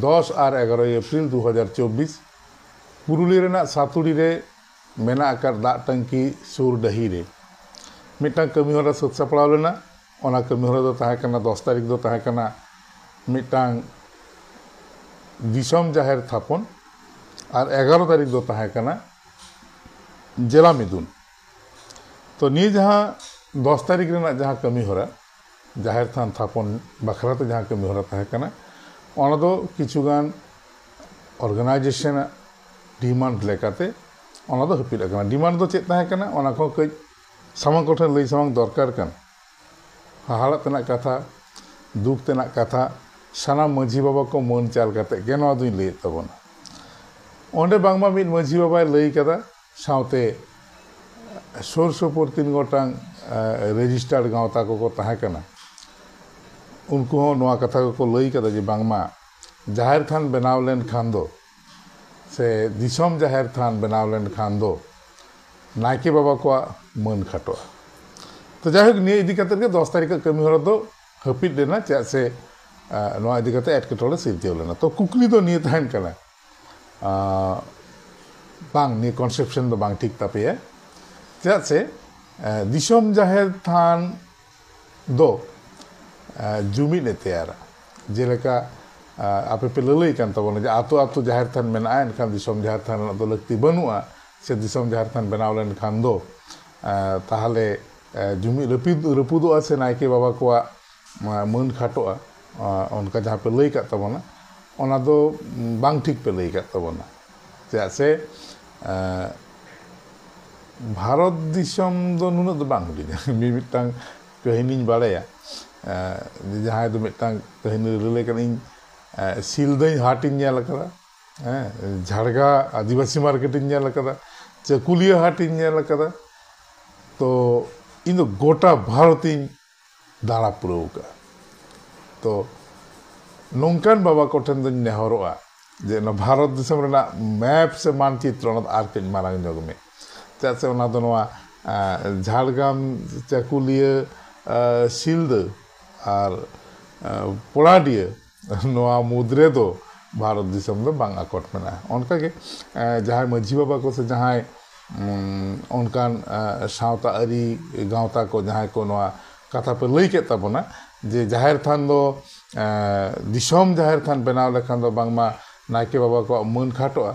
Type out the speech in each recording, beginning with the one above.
10 और 11 एप्रिल 2024 पुरुलिया रेना सातुड़ी रे मेना आकार दा टंकी सुर डही रे मिटन कमी होरा सत सपड़ाव लेना ओना कमी होरा दो ताहे कना 10 तारीख दो ताहे कना मिटन दिसम जाहिर थापन और 11 तारीख दो ताहे कना जिला मिदुन तो नी जहाँ 10 तारीख रेना जहाँ कमी होरा जाहिर थान थापन बखराते जहाँ कमी होरा ताहे कना ओना दो किछुगान ऑर्गेनाइजेशन डिमांड लेकाते ओना दो हपिल अकना डिमांड दो चेत ताहे कना ओना को कई सामांग कोठन लई सामांग दरकार कन हाहाड़ा तेना कथा दुख तेना कथा सानाम माझी बाबा को मन चाल काते गे नवा दुई लई तबना ओंडे बांगमा मिद माझी बाबाय लई कदा साउते सोर सोपुर 3 गोटांग रेजिस्टार्ड गावता को ताहे कना उनको हो नवा कथा को लई कदा जे बांगमा जाहिर थान बनाव लेन खान दो से दिसम जाहिर थान बनाव लेन खान दो नायके बाबा को मन खाटो तो जाहिर निये इदी कते के 10 तारीख कमी होरा दो हपिट देना चा से नवा इदी कते एटकेटोले सिरजेव लेना तो कुकली दो निये ताहन कना बांग नि कॉन्सेप्शन दो बांग ठीक तापे चा से दिसम जाहिर थान दो जुमी ने तैयारा जेलेका आपे पे ललई कान तबोन जे आतो आतो जाहिर थान मेना एनखान दिसम जाहिर थान दो लगती बनुआ से दिसम जाहिर थान बनाव लेन खान दो ताहले जुमी रपुदोआ से नायके बाबा को मन खाटोआ उनका जहाँ पे लई का तबोना ओना दो बांग ठीक पे लई का तबोना चा से भारत दिसम दो नुना दो बांग हुडिना मिमिटांग कहिनी बाड़ाया जहाँ दो मिटांग कहिनी रिले कनिन सिलदई हाटिन नेल कदा झाड़गा आदिवासी मार्केटिन नेल कदा चकुलिया हाटिन नेल कदा तो इन दो गोटा भारतिन दाड़ा पुरव का तो नोंकान बाबा कोठन दो नेहरोआ जे न भारत दिसम रेना मैप से मानचित्र आर कई मारांग जग में चा से ओना दो नवा झाड़गाम चकुलिया सिलद और पोड़ाडिया नवा मुद्रे दो भारत दिसम दो बांग आकोट मेना उनका के जहाँ माझी बाबा को से जहाँ उनकान सावता अरी गावता को जहाँ को नवा कथा पे लई के तबना जे जाहिर थान दो दिसम जाहिर थान बनाव लेखान दो बांगमा नायके बाबा को मन खाटोआ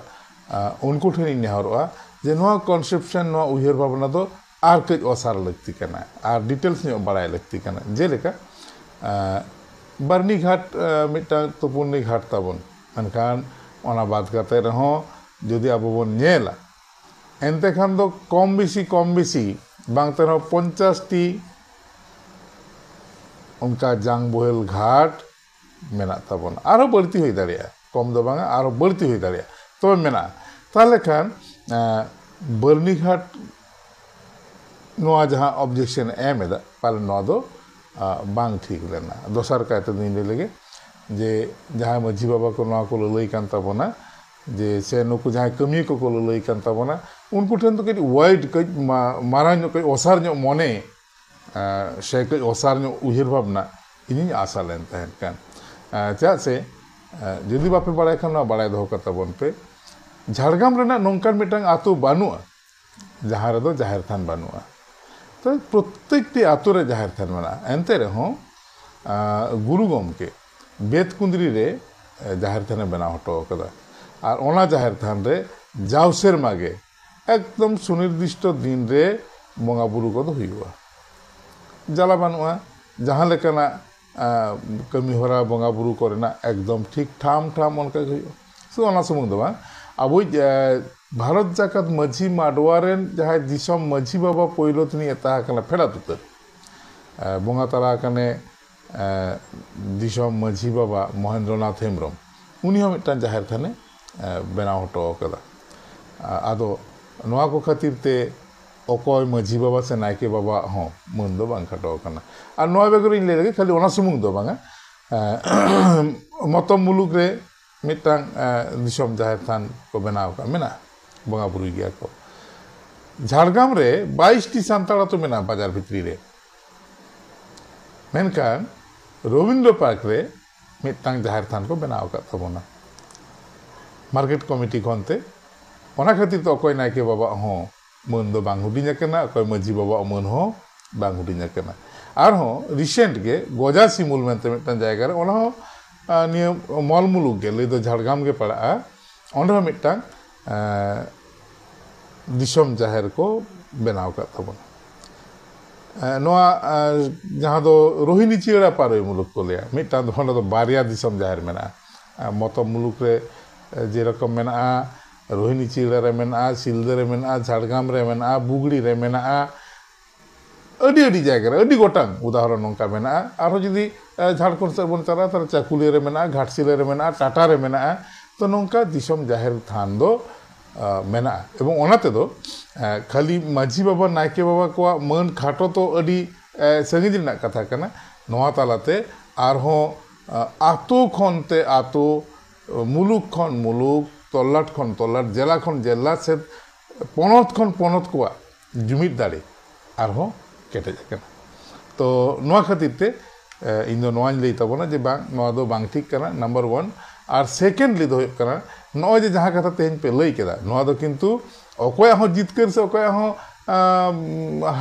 उनको ठेनी नेहरोआ जे नवा कॉन्सेप्शन नवा उयहर भावना दो आर कई ओसार लगती कना आर डिटेल्स नो बड़ाय लगती कना जेलेका बरनी घाट मिटा तुपुनी घाट तबन अनखान ओना बात करते रहो जदि अब बन नेला एनते खान दो कम बेसी बांगते रहो 50 टी उनका जांग बोहेल घाट मेना तबन आरो बढ़ती हुई दाड़िया कम दो बांगा आरो बढ़ती हुई दाड़िया तो मेना ताले खान बरनी घाट नोआ जहाँ ऑब्जेक्शन एम एदा पाले नोआ दो बांग ठीक लेना दोसर कायते दिन लगे जे जहाँ माझी बाबा को नोआ को लई कान तबना जे से नुकु जहाँ कमी को लई कान तबना उनको ठेन तो कई वाइड कई मारा कई ओसार मने से कई ओसार उहिर भावना इन आशा लेन तहन कान चा से जदि बापे बड़ाय खान बड़ाय दो तबन पे झाड़गाम रेना नोंकान मिटांग आतो बानुआ जहाँ रे दो जाहिर थान बानुआ तो प्रत्येकटी आतो रे जाहिर थान मेना एनते रहो गुरु गमके बेत कुंदरी रे जाहिर थाने बना हटो कदा और ओना जाहिर थान रे जाव सेरमागे एकदम सुनिर्दिष्ट दिन रे बंगा बुरु को दो हुआ जाला बानुआ जहाँ लेकाना कमी होरा बंगा बुरु कोरेना एकदम ठीक ठाम ठाम उनका हुआ सो ओना सुमुंग दो अब भारत जाकात माझी माडवारेन जहाँ दिसम माझी बाबा पहिलो तिनी एता कना फेड़ा तुतर बंगा तारा कने दिसम माझी बाबा महेंद्रनाथ हेम्ब्रम उनी हम मिटान जाहिर थाने बनाव हटो कदा आदो नवा को खातिर ते अकय माझी बाबा से नायके बाबा हो मन दो बांग खाटो कना और नवा बेगर इन ले लगे खाली ओना सुमुंग दो बांगा मतम मुलुक रे मिटांग दिसम जाहिर थान को बनाव का मेना बंगा बुरु गया को झाड़गाम रे 22 टी सांताड़ा तो मेना बाजार भित्री रे मेनकान रविंद्र पार्क रे मिट्टांग जाहिर थान को बनाव का तबोना मार्केट कमिटी खनते ओना खातिर तो अकोय नायके बाबा हो मन दो बांग हुडिंग अकना अकोय मजी बाबा मन हो बांग हुडिंग अकना आर हो रिसेंट के गोजा सिमुल मेंते मिट्टांग जायगा रे ओना हो निय मॉल मुलुक के ले दो झाड़ग्राम के पड़ा ओंडे हो मिट्टांग दिसम जाहिर को बनाव का तबोना नोआ जहाँ दो रोहिणी चिड़ा पारोय मुलुक को लिया मिट्टांग दो बारिया दिसम जाहिर मेना मतो मुलुक रे जे रकम मेना रोहिणी चिड़ा रे मेना सिलदे रे मेना झाड़ग्राम रे मेना बुगड़ी रे मेना अडी अडी जायगा रे अडी गोटांग उदाहरण नोंका मेना आरो जदि झाड़खंड से बन चला तर चाकुली रे मेना घाटसिले रे मेना टाटा रे मेना तो नोंका दिसम जाहिर थान दो मेना एवं ओनाते दो खाली माझी बाबा नायके बाबा को मन खाटो तो अडी संगीत रना कथा कना नोआ तालाते आरहो आतो खनते आतो मुलुक खन मुलुक तल्लाट खन तल्लाट जिला खन जिला से पनत को जुमिद दाड़े आरहो केटेज कना तो नोआ खातिर ते इन दो नोआ लई तबना जे बांग नोआ दो बांग ठीक कना नंबर 1 और सेकेंडली दो कना नोआ जे जहां कथा तेहन पे लई केदा नोआ दो किंतु अकोय हो जितकर से अकोय हो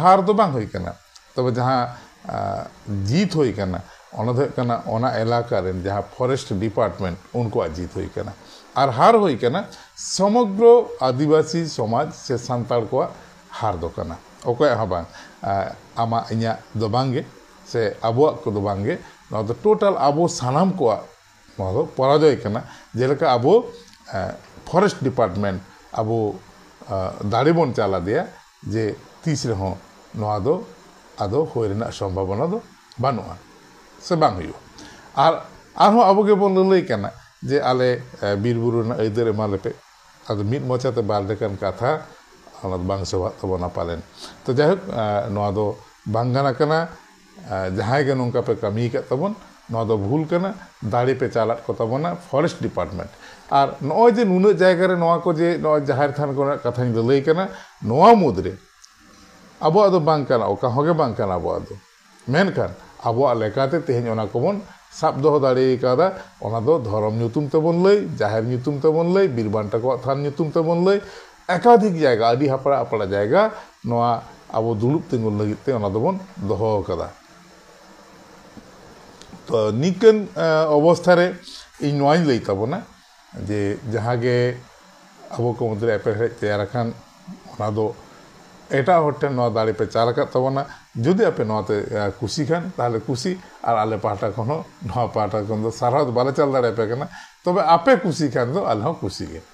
हार दो बांग होई कना तबे जहां जीत होई कना ओना दो कना ओना इलाका रे जहां फॉरेस्ट डिपार्टमेंट उनको जीत होई कना और हार होई कना समग्र आदिवासी समाज से संताल को हार दो कना अकोय हा बांग आमा इnya दो बांगे से अबो को दो बांगे नोआ दो टोटल अबो सानाम को नोआ दो पराजय कना जेलका अबो फॉरेस्ट डिपार्टमेंट अबो दाड़ी बन चला दिया जे तीस रहो नोआ दो आदो होय रेना संभावना दो बानुआ से बांग हुयो आर अबो के बोन लई कना जे आले बीरबुरु ना अइदर एमालेपे आदो मिट मोचाते बारदेकान कथा ओना बांग सभा तबना पालेन तो जायक नोआ दो बांगाना कना जहां के नोंका पे कमी का तबन नोआ दो भूल कना दाड़ी पे चालाट को तबना फॉरेस्ट डिपार्टमेंट और नोय जे नुना जायगा रे नोआ को जे नोआ जाहिर थान को कथा लई कना नोआ मुद्रे अब दो बांग कना ओका होगे बांग कना अब दो मेनखान अब लेकाते तेहन ओना कोबन साब दो दाड़ी कादा ओना दो धर्म ᱧᱩᱛᱩᱢ तबन लई जाहिर ᱧᱩᱛᱩᱢ तबन लई बीरबांटा को थान ᱧᱩᱛᱩᱢ तबन लई एकाधिक जायगा आदि हापड़ा अपड़ा जायगा नोआ अब दुलुप तिंगुल लगिते ओना दोबन दोहो कदा तो निकन अवस्था रे इन नोआई लई तबना जे जहां गे अब को मुद्रे एपेहे तैयार खान ओना दो एटा होटे नोआ दाड़ी पे चाल का तबना जुदि आपे नोते खुशी खान ताले खुशी और आले पाटा कोनो नोआ पाटा कोन दो सारा बाले चल दाड़े पे कना तबे आपे खुशी खान दो आले खुशी गे।